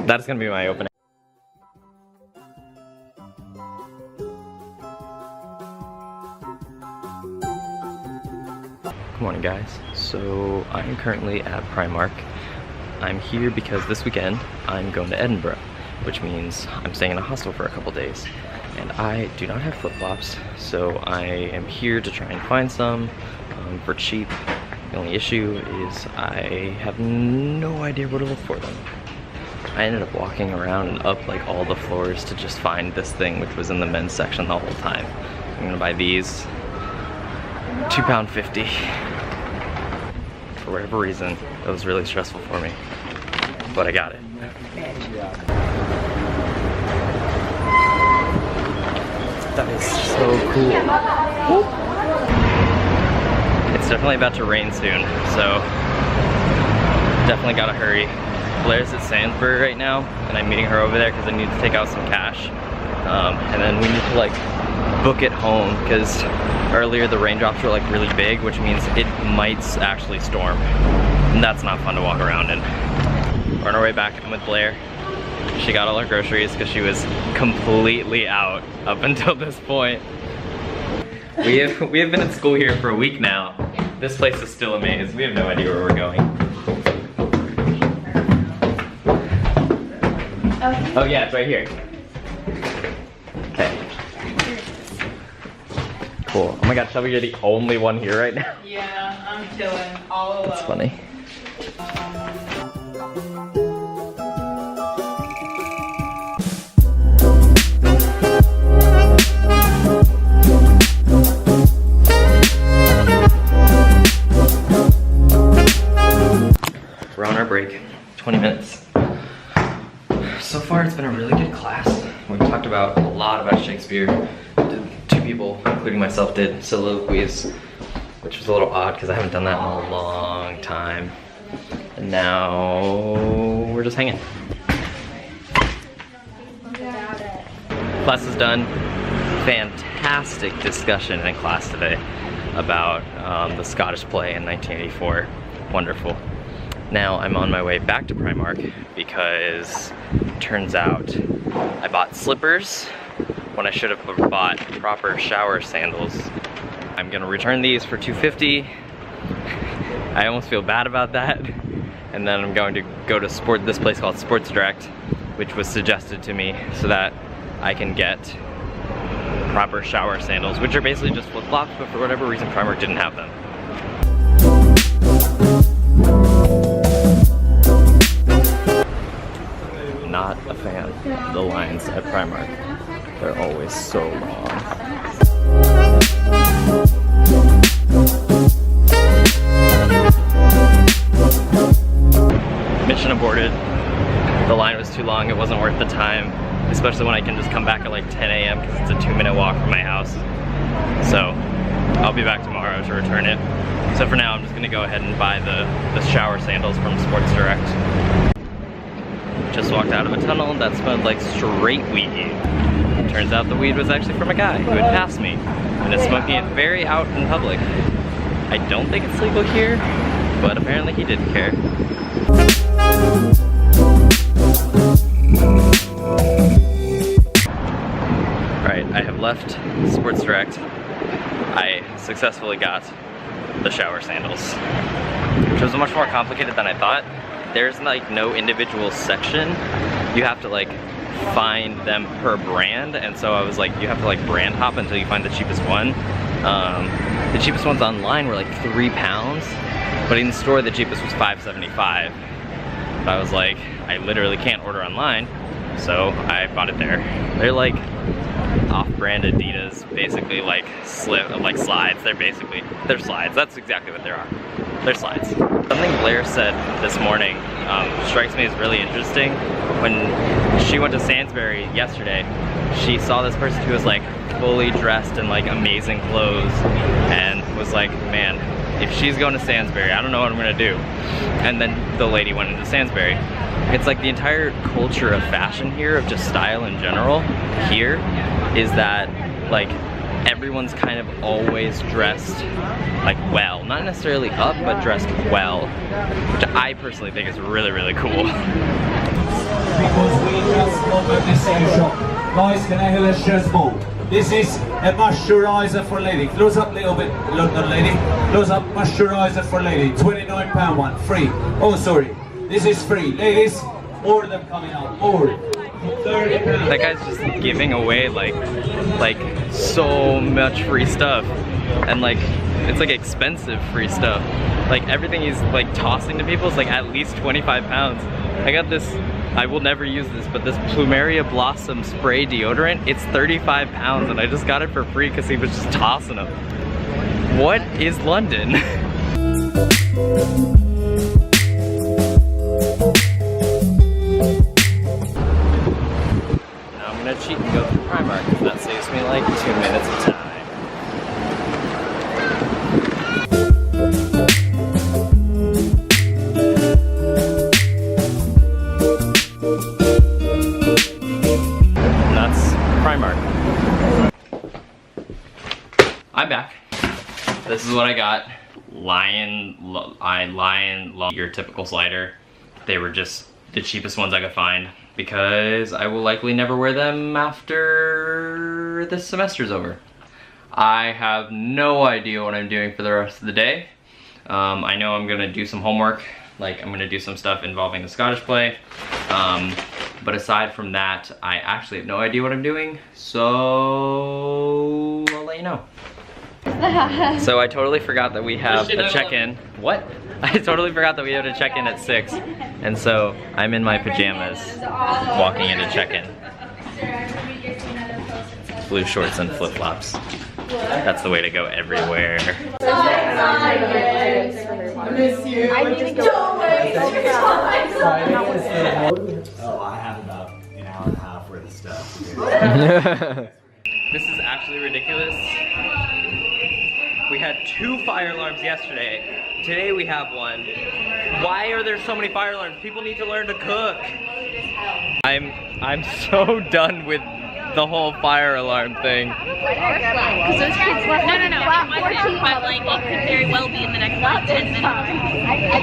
That's gonna be my opening. Good morning, guys. So I'm currently at Primark. I'm here because this weekend I'm going to Edinburgh, which means I'm staying in a hostel for a couple days. And I do not have flip-flops, so I am here to try and find some for cheap. The only issue is I have no idea where to look for them. I ended up walking around and up like all the floors to just find this thing, which was in the men's section the whole time. I'm gonna buy these, £2.50. For whatever reason, it was really stressful for me, but I got it. That is so cool. It's definitely about to rain soon, so definitely gotta hurry. Blair's at Sainsbury right now, and I'm meeting her over there because I need to take out some cash. And then we need to like book it home because earlier the raindrops were like really big, which means it might actually storm. And that's not fun to walk around in. We're on our way back. I'm with Blair. She got all her groceries because she was completely out up until this point. We have been at school here for a week now. This place is still a maze. We have no idea where we're going. Oh yeah, it's right here. Okay. Cool. Oh my god, Shelby, you're the only one here right now. Yeah, I'm chilling all alone. That's funny. We're on our break. 20 minutes. So far, it's been a really good class. We've talked about a lot about Shakespeare. Two people, including myself, did soliloquies, which was a little odd because I haven't done that in a long time. And now we're just hanging. Class is done. Fantastic discussion in class today about the Scottish play in 1984. Wonderful. Now I'm on my way back to Primark because turns out I bought slippers when I should have bought proper shower sandals. I'm gonna return these for $2.50. I almost feel bad about that. And then I'm going to go to this place called Sports Direct, which was suggested to me so that I can get proper shower sandals, which are basically just flip-flops, but for whatever reason Primark didn't have them. Not a fan of the lines at Primark. They're always so long. Mission aborted. The line was too long. It wasn't worth the time, especially when I can just come back at like 10 a.m. because it's a 2-minute walk from my house. So I'll be back tomorrow to return it. So for now, I'm just gonna go ahead and buy the shower sandals from Sports Direct. Just walked out of a tunnel that smelled like straight weed. Turns out the weed was actually from a guy who had passed me and is smoking it very out in public. I don't think it's legal here, but apparently he didn't care. Alright, I have left Sports Direct. I successfully got the shower sandals, which was much more complicated than I thought. There's like no individual section. You have to like find them per brand, and so I was like, you have to like brand hop until you find the cheapest one. The cheapest ones online were like £3, but in the store the cheapest was $5.75. But I was like, I literally can't order online, so I bought it there. They're like off-brand Adidas, basically like slides. They're slides. That's exactly what they are. They're slides. Something Blair said this morning strikes me as really interesting. When she went to Sainsbury yesterday, she saw this person who was like fully dressed in like amazing clothes and was like, man, if she's going to Sainsbury, I don't know what I'm gonna do. And then the lady went into Sainsbury. It's like the entire culture of fashion here, of just style in general, here, is that like everyone's kind of always dressed like well, not necessarily up, but dressed well, which I personally think is really, really cool. Because we just opened this same shop. Guys, can I have a share small? This is a moisturizer for lady. Close up a little bit, London lady. Close up, moisturizer for lady. £29 one, free. Oh, sorry. This is free. Ladies, more of them coming out. More. £30. That guy's just giving away like so much free stuff, and like it's like expensive free stuff. Like everything he's like tossing to people is like at least 25 pounds. I got this, I will never use this, but this Plumeria Blossom spray deodorant, it's 35 pounds and I just got it for free because he was just tossing them. What is London? Cheat and go through Primark because that saves me like 2 minutes of time. And that's Primark. I'm back. This is what I got. Lion, your typical slider. They were just the cheapest ones I could find, because I will likely never wear them after this semester's over. I have no idea what I'm doing for the rest of the day. I know I'm gonna do some homework, like I'm gonna do some stuff involving the Scottish play. But aside from that, I actually have no idea what I'm doing, so I'll let you know. So I totally forgot that we have a check-in. What? I totally forgot that we had a check-in at 6. And so I'm in my pajamas walking into check-in. Blue shorts and flip-flops. That's the way to go everywhere. I miss you. I need to go. Oh, I have about an hour and a half worth of stuff. This is actually ridiculous. We had 2 fire alarms yesterday. Today we have 1. Why are there so many fire alarms? People need to learn to cook. I'm so done with the whole fire alarm thing. Because those kids left. No. But like it could very well be in the next like 10 minutes.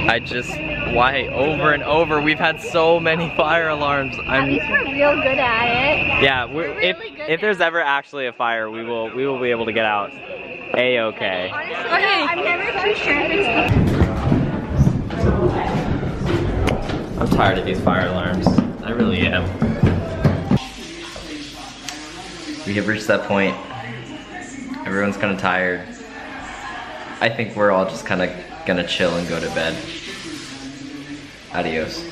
I just, why over and over? We've had so many fire alarms. At least we're real good at it. Yeah, if there's ever actually a fire, we will be able to get out. A-okay. Okay. I'm never too sure if it's. I'm tired of these fire alarms. I really am. We have reached that point. Everyone's kind of tired. I think we're all just kind of gonna chill and go to bed. Adios.